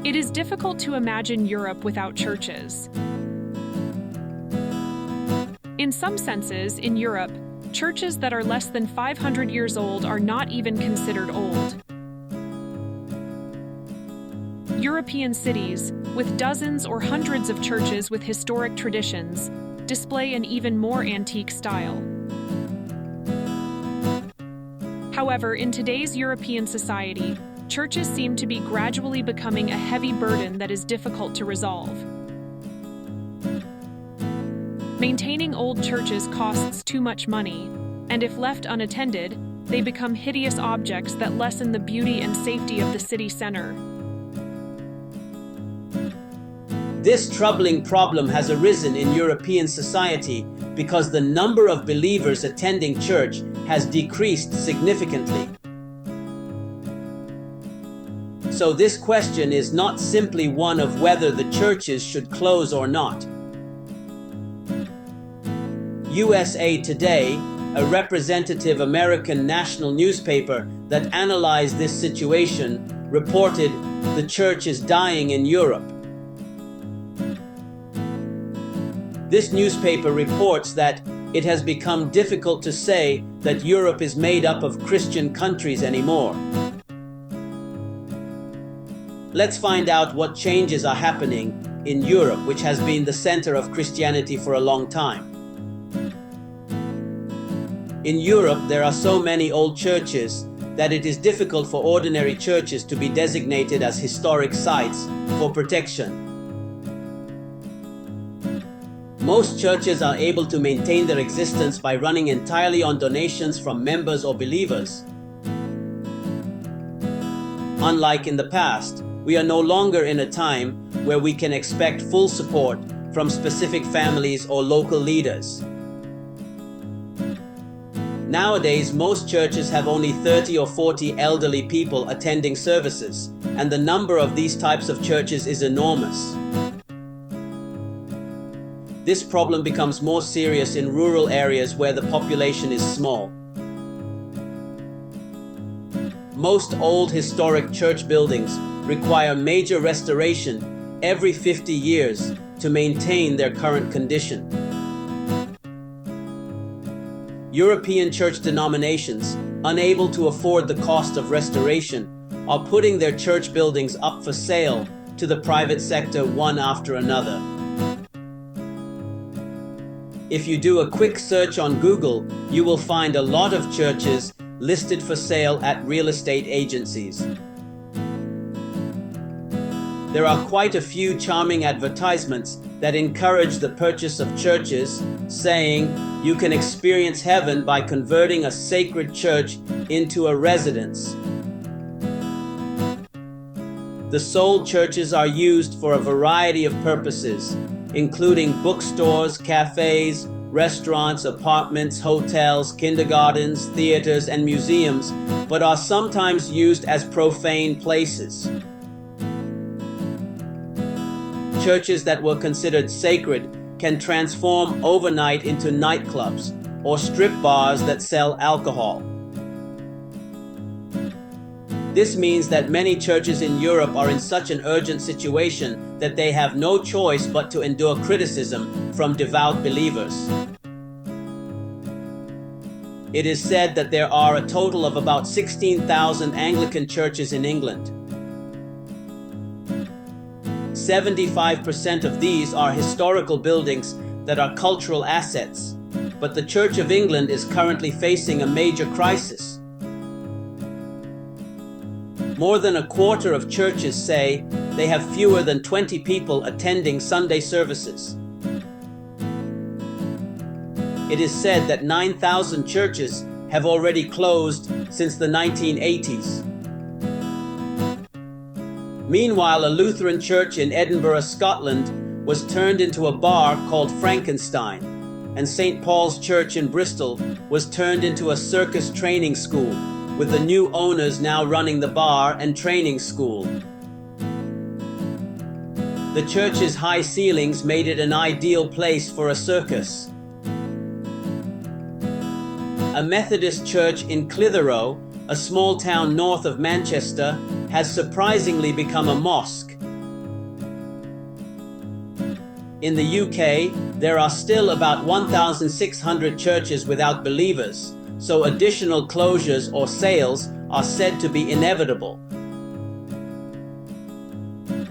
It is difficult to imagine Europe without churches. In some senses, in Europe, churches that are less than 500 years old are not even considered old. European cities, with dozens or hundreds of churches with historic traditions, display an even more antique style. However, in today's European society, churches seem to be gradually becoming a heavy burden that is difficult to resolve. Maintaining old churches costs too much money, and if left unattended, they become hideous objects that lessen the beauty and safety of the city center. This troubling problem has arisen in European society because the number of believers attending church has decreased significantly. So this question is not simply one of whether the churches should close or not. USA Today, a representative American national newspaper that analyzed this situation, reported, "The church is dying in Europe." This newspaper reports that it has become difficult to say that Europe is made up of Christian countries anymore. Let's find out what changes are happening in Europe, which has been the center of Christianity for a long time. In Europe, there are so many old churches that it is difficult for ordinary churches to be designated as historic sites for protection. Most churches are able to maintain their existence by running entirely on donations from members or believers. Unlike in the past, we are no longer in a time where we can expect full support from specific families or local leaders. Nowadays, most churches have only 30 or 40 elderly people attending services, and the number of these types of churches is enormous. This problem becomes more serious in rural areas where the population is small. Most old historic church buildings require major restoration every 50 years to maintain their current condition. European church denominations, unable to afford the cost of restoration, are putting their church buildings up for sale to the private sector one after another. If you do a quick search on Google, you will find a lot of churches listed for sale at real estate agencies. There are quite a few charming advertisements that encourage the purchase of churches, saying you can experience heaven by converting a sacred church into a residence. The sold churches are used for a variety of purposes, including bookstores, cafes, restaurants, apartments, hotels, kindergartens, theaters, and museums, but are sometimes used as profane places. Churches that were considered sacred can transform overnight into nightclubs or strip bars that sell alcohol. This means that many churches in Europe are in such an urgent situation that they have no choice but to endure criticism from devout believers. It is said that there are a total of about 16,000 Anglican churches in England. 75% of these are historical buildings that are cultural assets, but the Church of England is currently facing a major crisis. More than a quarter of churches say they have fewer than 20 people attending Sunday services. It is said that 9,000 churches have already closed since the 1980s. Meanwhile, a Lutheran church in Edinburgh, Scotland, was turned into a bar called Frankenstein, and St. Paul's Church in Bristol was turned into a circus training school, with the new owners now running the bar and training school. The church's high ceilings made it an ideal place for a circus. A Methodist church in Clitheroe, a small town north of Manchester, has surprisingly become a mosque, In the UK, there are still about 1,600 churches without believers, so additional closures or sales are said to be inevitable.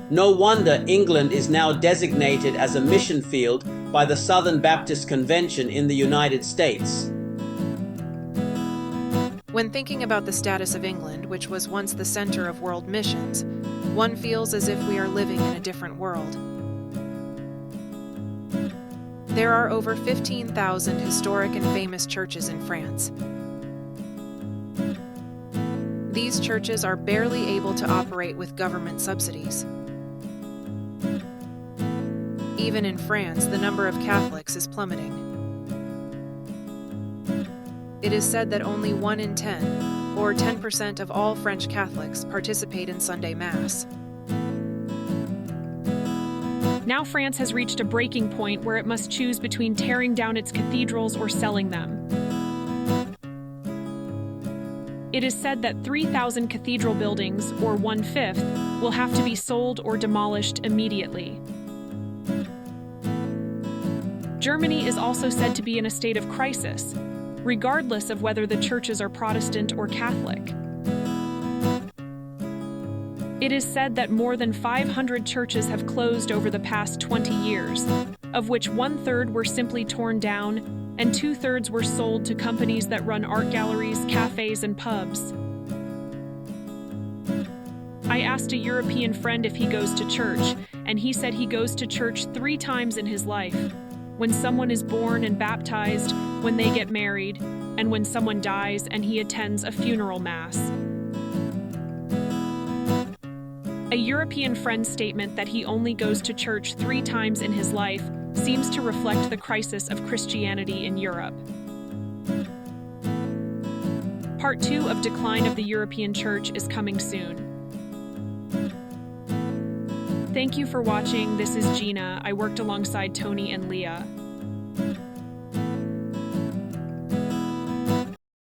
No wonder England is now designated as a mission field by the Southern Baptist Convention in the United States. When thinking about the status of England, which was once the center of world missions, one feels as if we are living in a different world. There are over 15,000 historic and famous churches in France. These churches are barely able to operate with government subsidies. Even in France, the number of Catholics is plummeting. It is said that only 1 in 10, or 10% of all French Catholics, participate in Sunday Mass. Now France has reached a breaking point where it must choose between tearing down its cathedrals or selling them. It is said that 3,000 cathedral buildings, or 1/5, will have to be sold or demolished immediately. Germany is also said to be in a state of crisis, regardless of whether the churches are Protestant or Catholic. It is said that more than 500 churches have closed over the past 20 years, of which 1/3 were simply torn down and 2/3 were sold to companies that run art galleries, cafes, and pubs. I asked a European friend if he goes to church, and he said he goes to church 3 times in his life: when someone is born and baptized, when they get married, and when someone dies and he attends a funeral mass. A European friend's statement that he only goes to church 3 times in his life seems to reflect the crisis of Christianity in Europe. Part 2 of Decline of the European Church is coming soon. Thank you for watching. This is Gina. I worked alongside Tony and Leah.